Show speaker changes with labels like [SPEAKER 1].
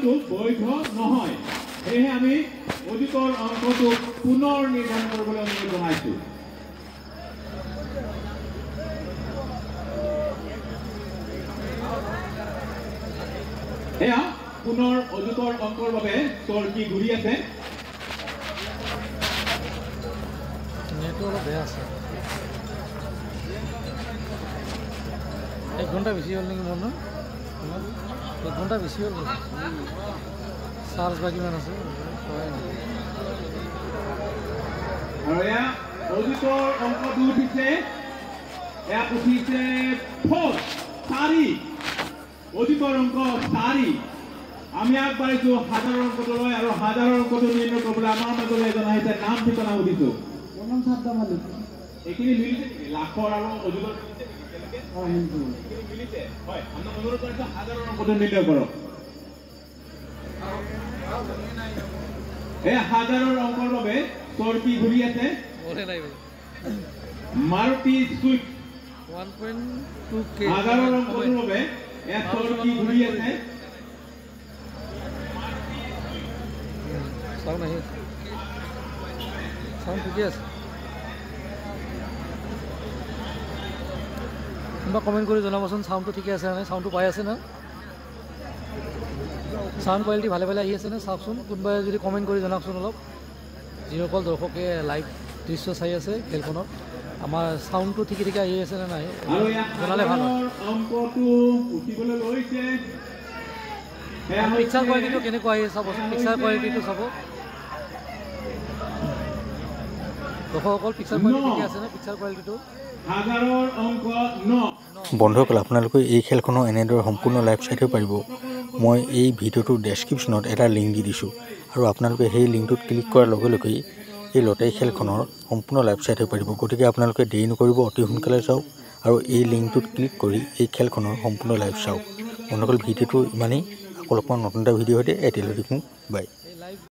[SPEAKER 1] নিৰ্ণয়টো বৈধ নহয় সেয়েহে আমি অধিকৰ অংকটো পুনৰ নিৰ্ধাৰণ কৰিবলৈ অনুৰোধ জনাইছো এয়া পুনৰ অধিকৰ অংকৰ বাবে চৰকি ঘূৰি আছে
[SPEAKER 2] নেটটো অলপ বেয়া আছে 1 ঘণ্টা বেছি হ'ল নেকি মোৰ না 1 ঘণ্টা বেছি হ'ল চাৰ্জ বা কিমান আছে
[SPEAKER 1] আৰু এয়া অধিকৰ অংকটো উঠিছে এয়া উঠিছে 4 অধিকৰ অংক 4 আমি আগবাঢ়িছো হাজাৰৰ অংকটোলৈ আৰু হাজাৰৰ অংকটো নিৰ্ণয় কৰিবলৈ আমাৰ মাজলৈ এজন আহিছে নাম ঠিকনা সুধিছো
[SPEAKER 3] প্ৰথম শব্দ মালিক
[SPEAKER 1] এইখিনি মিলিছে লাখৰ আৰু অধিকৰ মিলিছে হয় আমি অনুৰোধ কৰিছো হাজাৰৰ অংকটো নিৰ্ণয় কৰক এই হাজাৰৰ অংকৰ বাবে চৰকি ঘূৰি আছে মাৰুতি সুইফ্ট
[SPEAKER 2] 1.2k
[SPEAKER 1] হাজাৰৰ অংকৰ বাবে এয়া চৰকি ঘূৰি আছে
[SPEAKER 2] সাউন্ড আহি সাউন্ড ঠিকে আছে কোনোবা কমেণ্ট কৰি জনাবচোন সাউন্ডটো ঠিকে আছে নে সাউন্ডটো পাই আছে না সাউন্ড কোৱালিটি ভালে ভালে আহি আছে নে চাওকচোন কোনোবাই যদি কমেণ্ট কৰি জনাওকচোন অলপ যিসকল দৰ্শকে লাইভ দৃশ্য চাই আছে খেলখনত আমাৰ সাউন্ডটো ঠিকে ঠিকে আহি আছে নে নাই জনালে ভাল হয়
[SPEAKER 1] অংকটো উঠিবলৈ লৈছে
[SPEAKER 2] পিকচাৰ কোৱালিটিটো কেনেকুৱা আহি চাবচোন পিকচাৰ কোৱালিটিটো চাব দৰ্শকসকল পিকচাৰ কোৱালিটি ঠিকে আছে নে পিকচাৰ কোৱালিটিটো
[SPEAKER 1] হাজাৰৰ অংক 9
[SPEAKER 4] বন্ধুসকল আপোনালোকে এই খেলখনৰ এনেদৰে সম্পূৰ্ণ লাইভ চাই থাকিব পাৰিব মই এই ভিডিঅ'টোৰ ডেছক্ৰিপশ্যনত এটা লিংক দি দিছোঁ আৰু আপোনালোকে সেই লিংকটোত ক্লিক কৰাৰ লগে লগেই এই লটাৰী খেলখনৰ সম্পূৰ্ণ লাইভ চাই থাকিব পাৰিব গতিকে আপোনালোকে দেৰি নকৰিব অতি সোনকালে চাওক আৰু এই লিংকটোত ক্লিক কৰি এই খেলখনৰ সম্পূৰ্ণ লাইভ চাওক বন্ধুসকল ভিডিঅ'টো ইমানেই আকৌ লগ পাম নতুন এটা ভিডিঅ' সৈতে এতিয়ালৈ বাই